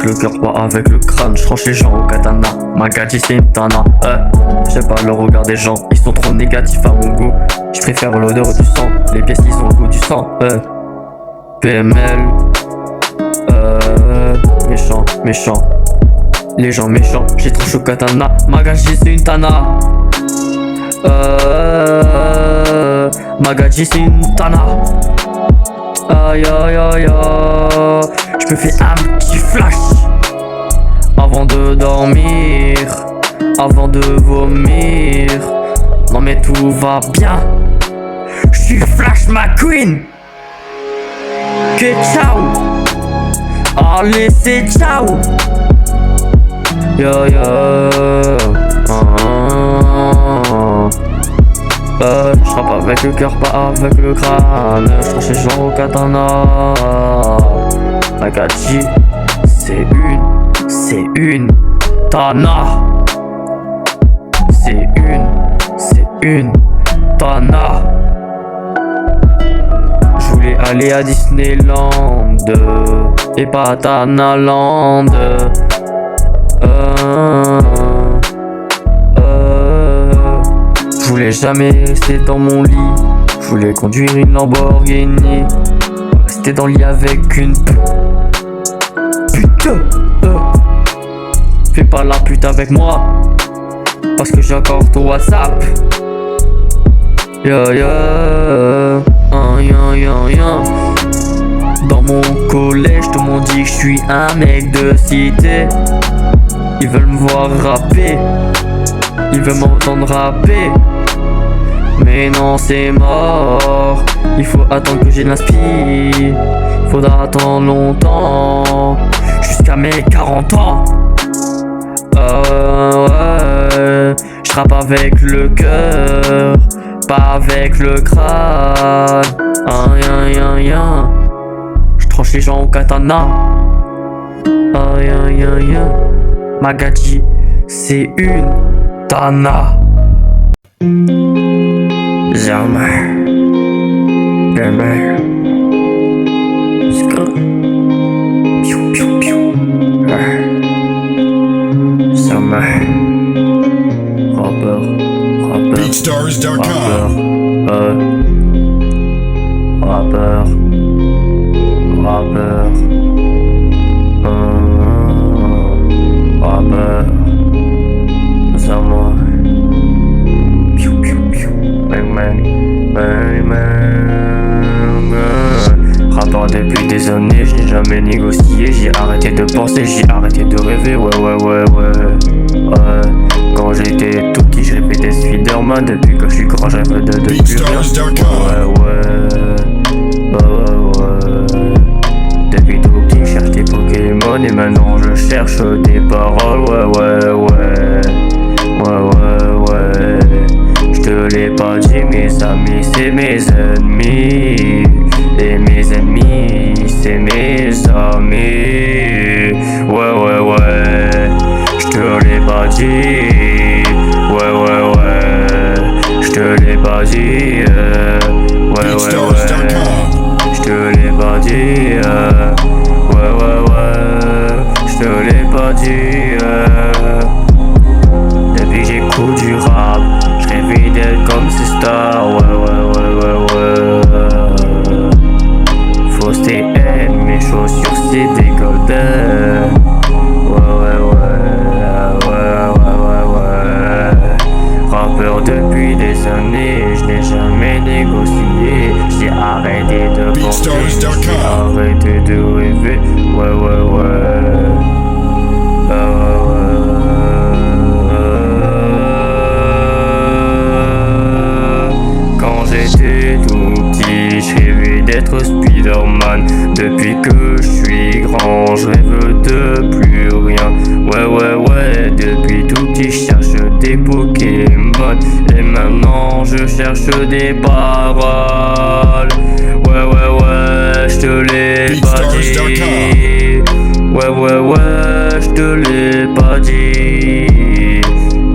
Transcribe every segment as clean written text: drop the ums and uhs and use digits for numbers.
le cœur, pas avec le crâne. J'tranche les gens au katana, ma gadji c'est une tana. J'aime pas le regard des gens, ils sont trop négatifs à mon goût. J'préfère l'odeur du sang, les pièces ils ont le goût du sang. PML, méchant, méchant. Les gens méchants, j'ai tranché au katana, ma gadji c'est une tana. Ma gadji c'est une tana. Aïe aïe aïe aïe. Je me fais un petit flash avant de dormir, avant de vomir. Non mais tout va bien. Je suis Flash McQueen. Que ciao. Allez c'est ciao. Yo yo. J'rappe avec le cœur, pas avec le crâne. J'tranche les gens au katana. Ma gadji, c'est une tana. C'est une tana. J'voulais aller à Disneyland et pas à Tanaland. J'voulais jamais rester dans mon lit. J'voulais conduire une Lamborghini. Rester dans le lit avec une pute. Fais pas la pute avec moi, parce que j'ai encore ton WhatsApp. Yo yo. Dans mon collège, tout le monde dit que je suis un mec de cité. Ils veulent me voir rapper, ils veulent m'entendre rapper. Mais non c'est mort, il faut attendre que j'ai de l'inspi. Faudra attendre longtemps, jusqu'à mes 40 ans. Ouais, j'rappe avec le cœur, pas avec le crâne. J'tranche les gens au katana. Ma gadji, c'est une tana. Jamais. Piou piou piou. Jamais. Rappeur. BeatStars.com. Rappeur. Zaman. Piou piou piou. Rappeur depuis des années, je n'ai jamais négocié. J'ai arrêté de penser, j'ai arrêté de rêver. Ouais. Quand j'étais tout petit, je rêvais des Spider-Man. Depuis que je suis grand, je rêve de plus rien. Depuis tout petit, je cherche des Pokémon. Et maintenant je cherche des paroles. Je te l'ai pas dit, mes amis c'est mes ennemis. Et mes ennemis c'est mes amis. Je te l'ai pas dit. Je te l'ai pas dit. Je te l'ai pas dit. Je te l'ai pas dit. Depuis que j'écoute du rap, je rêvais d'être comme ces stars. Fausse TN, mes chaussures c'est des golden. Rappeur depuis des années, je n'ai jamais négocié. J'ai arrêté de penser, j'ai arrêté de rêver. Quand j'étais tout petit, je rêvais d'être Spider-Man. Depuis que je suis grand, je rêve de plus rien. Depuis tout petit, je cherche des Pokémon. Et maintenant, je cherche des paroles. Je te l'ai pas dit. Je te l'ai pas dit.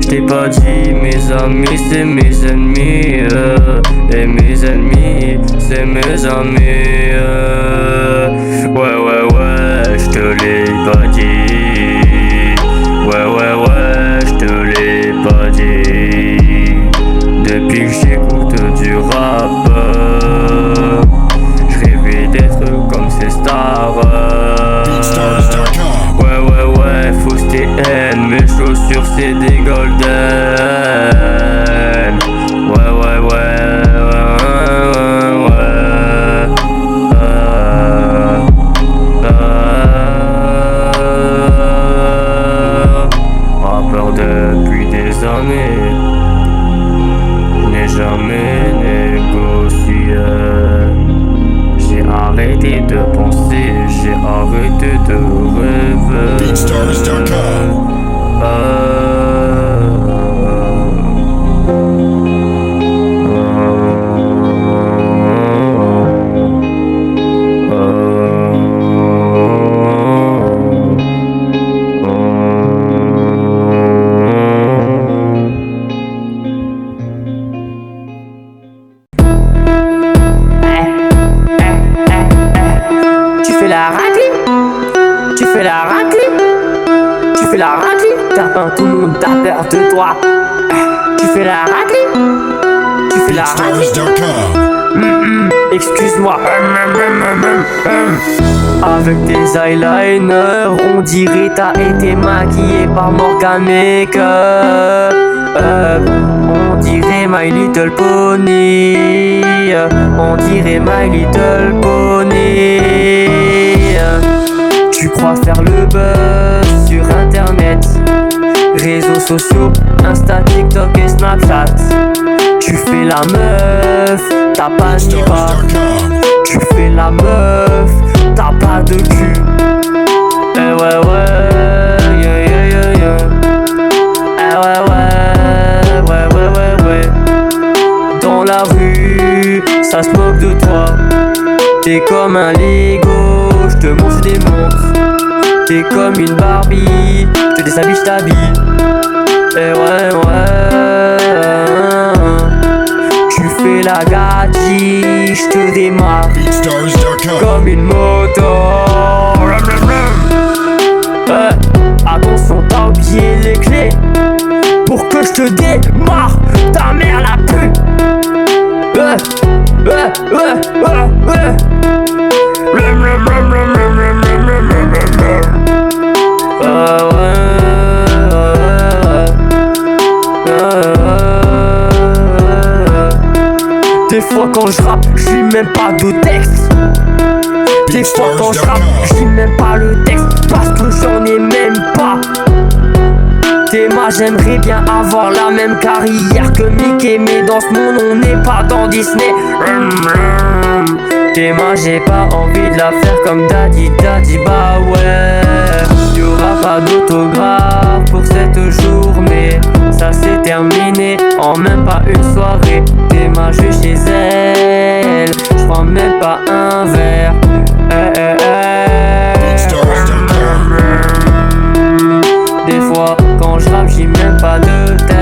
Je t'ai pas dit, mes amis c'est mes ennemis. Et mes ennemis c'est mes amis. Je te l'ai pas dit. Arrêtez de rêver. BeatStars.com. Tu fais la raclée, tu fais la raclée, tu fais la raclée, t'as peur, tout le monde a peur de toi. Tu fais la raclée, tu fais la raclée. BeatStars.com. Excuse-moi. Avec tes eyeliners, on dirait t'as été maquillé par Morgan Makeup. On dirait My Little Pony. On dirait My Little Pony. Tu crois faire le buzz sur internet, réseaux sociaux, Insta, TikTok et Snapchat. Tu fais la meuf, t'as pas ni pas. Tu fais la meuf, t'as pas de cul. Eh ouais ouais, yeah yeah yeah yeah. Eh ouais. Dans la rue, ça se moque de toi. T'es comme un Lego, j'te montre, je démonte. T'es comme une Barbie, j'te déshabille, j't'habille. Eh ouais. Tu fais la gadji, j'te démarre comme une moto. Attention, t'as oublié les clés pour que j'te démarre. Ta mère la pute. Des fois quand je rappe, j'lis même pas de texte. Des fois quand je rappe, j'lis même pas le texte parce que j'en ai même pas. Théma, j'aimerais bien avoir la même carrière que Mickey, mais dans ce monde on n'est pas dans Disney. Théma, j'ai pas envie de la faire comme Daddy, bah ouais. Y'aura pas d'autographe pour cette journée. Ça s'est terminé en même pas une soirée. Théma, je vais chez elle, j'prends même pas un verre. Des fois quand je rappe, j'ai même pas de texte.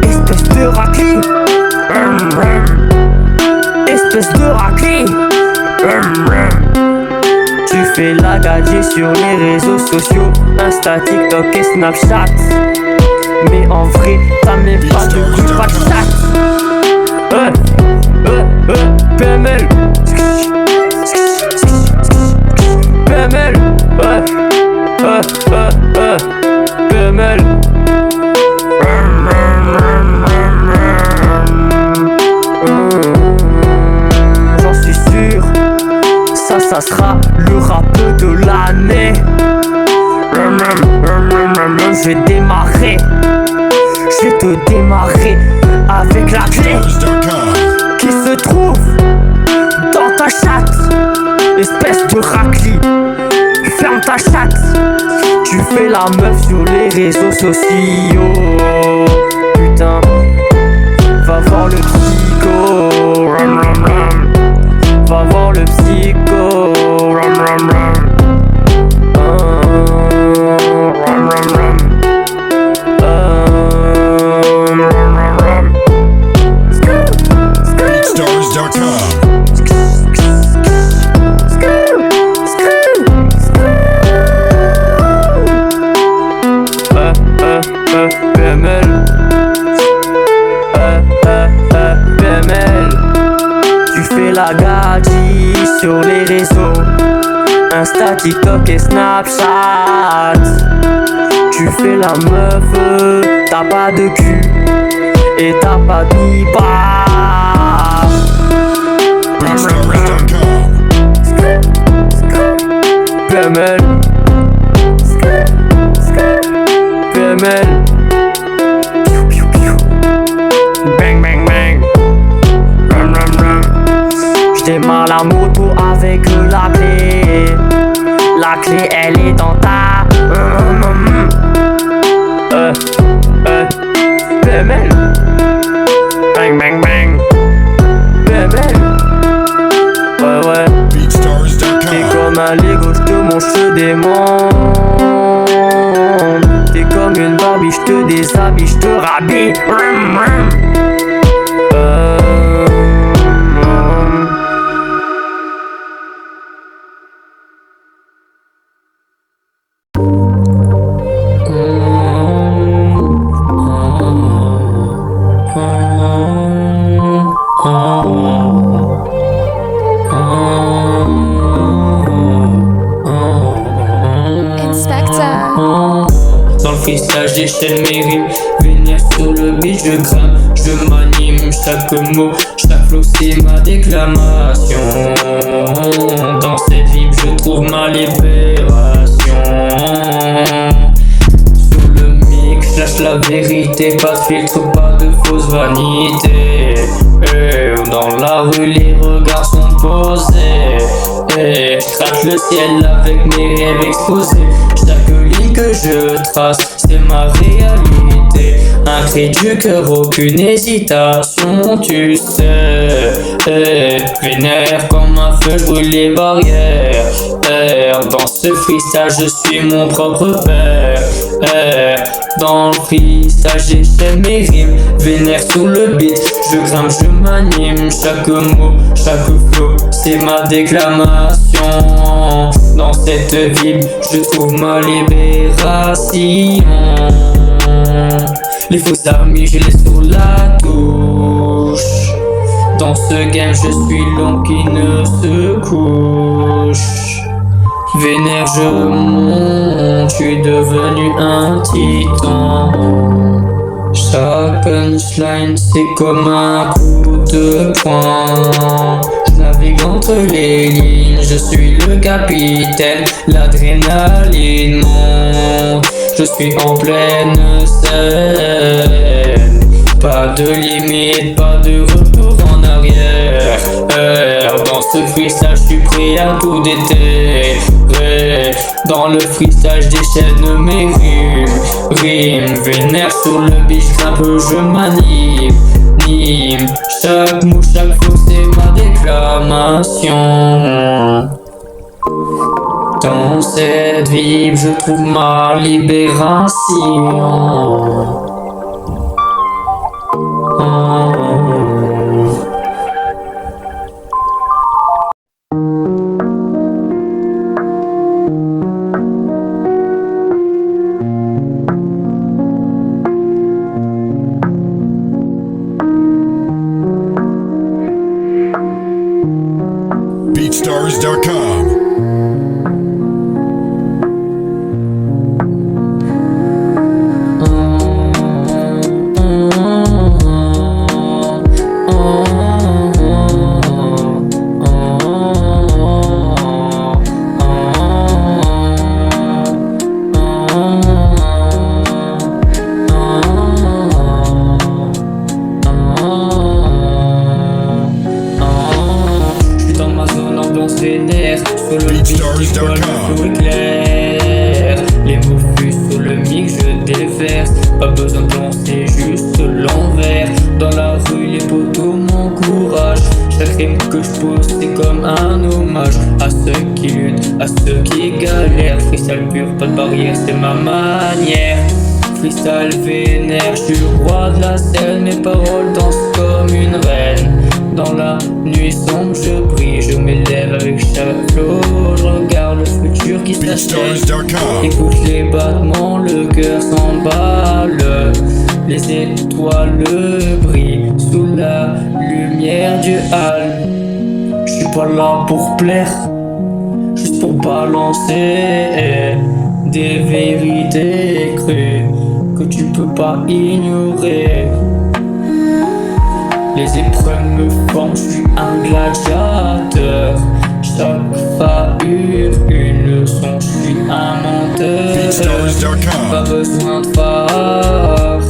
Espèce de raclée. Espèce de raclée. Tu fais la gadget sur les réseaux sociaux, Insta, TikTok et Snapchat. Mais en vrai, t'as même pas de cul, pas de chat. PML. PML. PML. J'en suis sûr, ça sera le rap de l'année. Je vais démarrer, je vais te démarrer avec la clé qui se trouve dans ta chatte. Espèce de racli, ferme ta chatte. Tu fais la meuf sur les réseaux sociaux. Putain, va voir le psycho. Va voir le psycho. PML. Tu fais la gadji sur les réseaux, Insta, TikTok et Snapchat. Tu fais la meuf, t'as pas de cul et t'as pas de nipa. PML. PML. démarre la moto avec la clé. La clé elle est dans ta bébé. Bang bang bang bébé. Ouais t'es comme un Lego, j'te mange, j'te démonte. T'es comme une Barbie, j'te déshabille, j'te rhabille. Dans le freestyle j'échelle mes rimes, vénère sur le beat je grimpe, je m'anime, chaque mot, chaque flow c'est ma déclamation. Dans cette vie je trouve ma libération. Sur le mic je lâche la vérité, pas de filtre, pas de fausse vanité. Dans la rue les regards sont posés, je traque le ciel avec mes rêves exposés. Chaque ligne que je trace, c'est ma réalité. Un cri du cœur, aucune hésitation, tu sais. Vénère comme un feu, je brûle les barrières. Dans ce freestyle, je suis mon propre père. Dans le freestyle, j'échelle mes rimes. Vénère sous le beat, je grimpe, je m'anime. Chaque mot, chaque flow, c'est ma déclamation. Dans cette ville, je trouve ma libération. Les faux amis, je les sur la touche. Dans ce game, je suis l'homme qui ne se couche. Vénère, je monte, je suis devenu un titan. Chaque punchline, c'est comme un coup de poing. Je navigue entre les lignes, je suis le capitaine. L'adrénaline monte, je suis en pleine scène. Pas de limite, pas de retour en arrière. Dans ce freestyle, je suis prêt à tout déterrer. Dans le freestyle, je déchaîne mes rimes. Vénère sur le beat, je grimpe, je m'anime. Chaque mot, chaque flow, c'est ma déclamation. Dans cette vie, je trouve ma libération. BeatStars.com. Vénère, sur le beat, le flow est clair. Les mots fusent sur le mic, je déverse. Pas besoin de lancer, juste l'envers. Dans la rue, les poteaux m'encouragent. Chaque rime que je pose, c'est comme un hommage à ceux qui luttent, à ceux qui galèrent. Freestyle pur, pas de barrière, c'est ma manière. Freestyle vénère, je suis roi de la scène. Mes paroles dansent comme une reine. Dans la nuit sombre, je brille, je m'élève avec chaque flow. Je regarde le futur qui s'achève. Écoute les battements, le cœur s'emballe. Les étoiles brillent sous la lumière du hall. Je suis pas là pour plaire, juste pour balancer des vérités crues que tu peux pas ignorer. Les épreuves me forment, je suis un gladiateur. Chaque faillure, une leçon, je suis un menteur. Pas besoin de phare,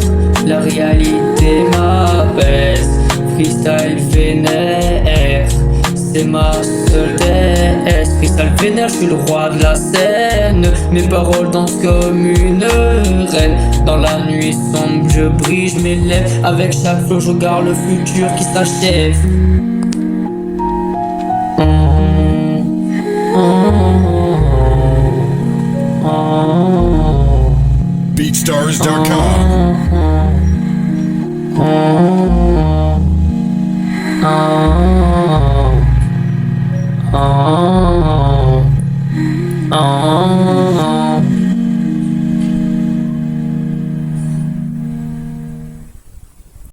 la réalité m'apaise. Freestyle vénère, c'est ma seule déesse. Cristal vénère, je suis le roi de la scène. Mes paroles dansent comme une reine. Dans la nuit sombre, je brille, je m'élève. Avec chaque flow, je regarde le futur qui s'achève. BeatStars.com.